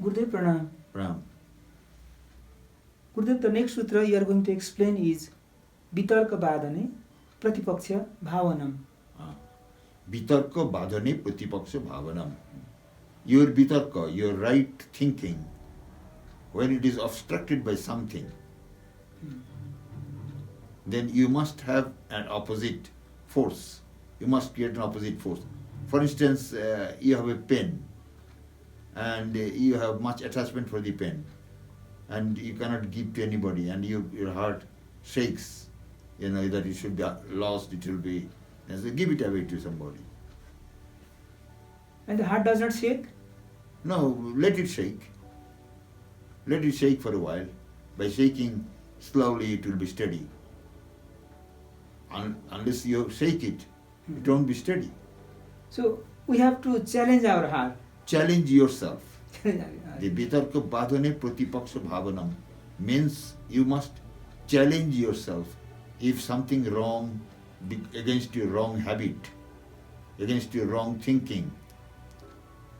Gurudev Pranam. Pranam. Gurudev, the next sutra you are going to explain is Vitarka Badane Pratipaksha Bhavanam. Vitarka Badane Pratipaksha Bhavanam. Your vitarka, your right thinking, when it is obstructed by something, then you must have an opposite force. You must create an opposite force. For instance, you have a pen and you have much attachment for the pen and you cannot give to anybody and your heart shakes, that it should be lost, it will be, so give it away to somebody. And the heart does not shake? No, let it shake. Let it shake for a while. By shaking slowly it will be steady. Unless you shake it, it won't be steady. So we have to challenge our heart. Challenge yourself. The vitarka badhane pratipaksha bhavanam means you must challenge yourself. If something wrong, against your wrong habit, against your wrong thinking,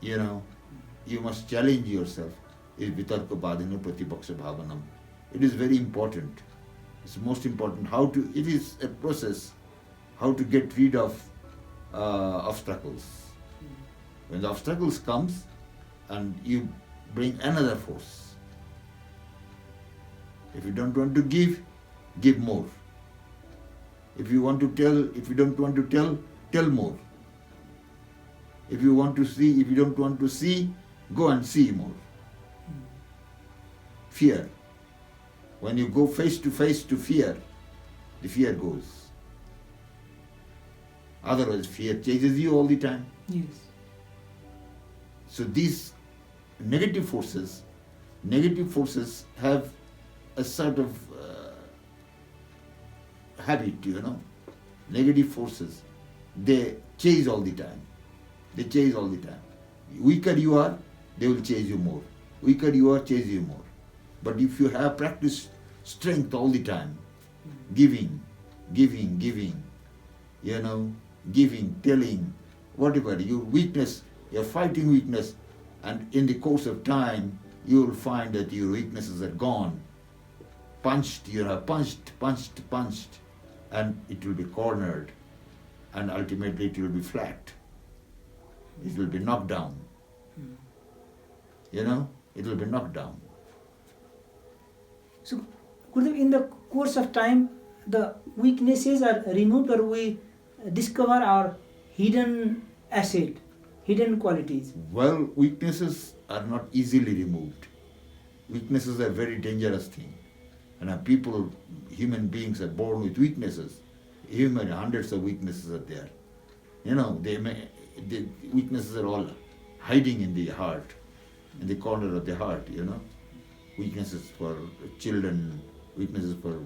you must challenge yourself. Is vitarka badhane pratipaksha bhavanam. It is very important. It's most important. It is a process how to get rid of obstacles. When the obstacles comes and you bring another force. If you don't want to give more. If you want to tell, if you don't want to tell more. If you want to see, if you don't want to see, go and see more. Fear. When you go face to fear, the fear goes. Otherwise, fear chases you all the time. Yes. So these negative forces have a sort of habit, Negative forces, they chase all the time. Weaker you are, they will chase you more. Weaker you are, chase you more. But if you have practiced strength all the time, giving, telling, whatever, your weakness, your fighting weakness, and in the course of time, you will find that your weaknesses are gone. You have punched, and it will be cornered, and ultimately it will be flat. It will be knocked down. It will be knocked down. So, Gurudev, in the course of time, the weaknesses are removed, or we discover our hidden asset, hidden qualities? Well, weaknesses are not easily removed. Weaknesses are a very dangerous thing. And human beings are born with weaknesses. Even hundreds of weaknesses are there. The weaknesses are all hiding in the heart, in the corner of the heart, Weaknesses for children, weaknesses for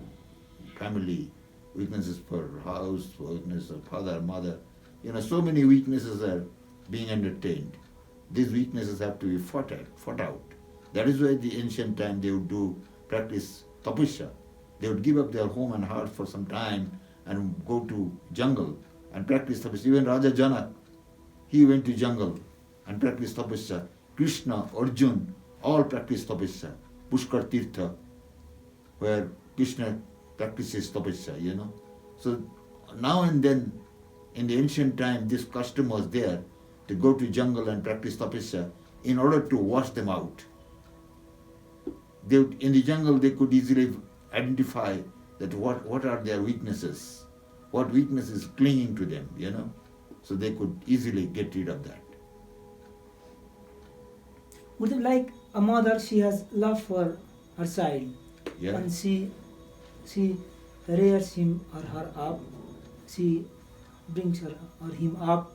family, weaknesses for house, weaknesses of father, mother. So many weaknesses are being entertained. These weaknesses have to be fought out. That is why the ancient time they would practice tapasya. They would give up their home and heart for some time and go to jungle and practice tapasya. Even Raja Janak, he went to jungle and practiced tapasya. Krishna, Arjun, all practiced tapasya. Pushkar Tirtha, where Krishna practices tapasya, So now and then, in the ancient time, this custom was there to go to jungle and practice tapasya in order to wash them out. In the jungle, they could easily identify that what are their weaknesses, what weakness is clinging to them, So they could easily get rid of that. Would you like a mother, she has love for her child, and she rears him or her up, she brings her or him up,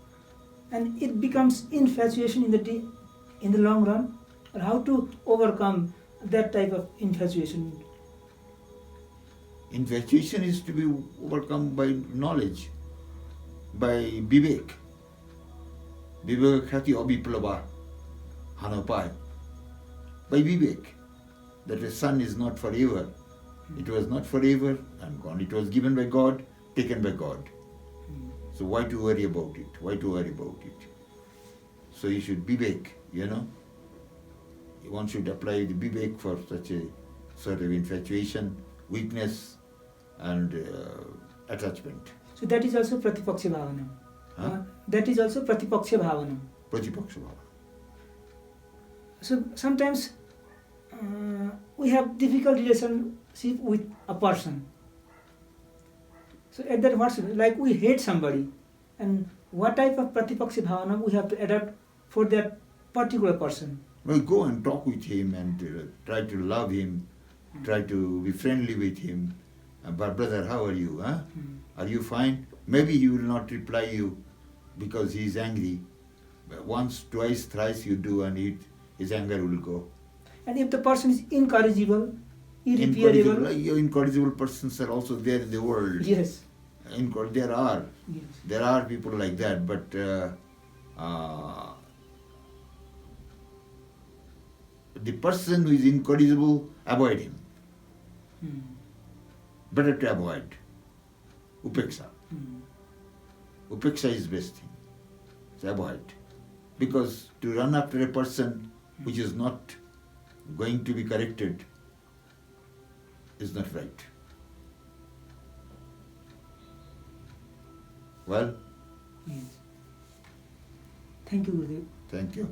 and it becomes infatuation in the long run? Or how to overcome that type of infatuation? Infatuation is to be overcome by knowledge, by vivek. Vivek khati abhiplava hanapai. By vivek, that the sun is not forever. It was not forever and gone. It was given by God, taken by God. So why to worry about it? So you should vivek, one should apply the vivek for such a sort of infatuation, weakness, and attachment. So that is also Pratipaksha Bhavana. Huh? That is also Pratipaksha Bhavana. Pratipaksha bhava. So sometimes we have difficult relationship with a person. So at that what should, like we hate somebody, and what type of Pratipaksha Bhavana we have to adapt for that particular person. Well, go and talk with him and try to love him, try to be friendly with him. But brother, how are you? Huh? Are you fine? Maybe he will not reply you because he is angry. But once, twice, thrice you do, and his anger will go. And if the person is incorrigible, irreparable, Incorrigible persons are also there in the world. yes, There are. yes, There are people like that, but the person who is incorrigible, avoid him. Better to avoid. Upeksha. Upeksha is best thing. So avoid. Because to run after a person which is not going to be corrected is not right. Well, yes. Thank you, Gurudev. thank you.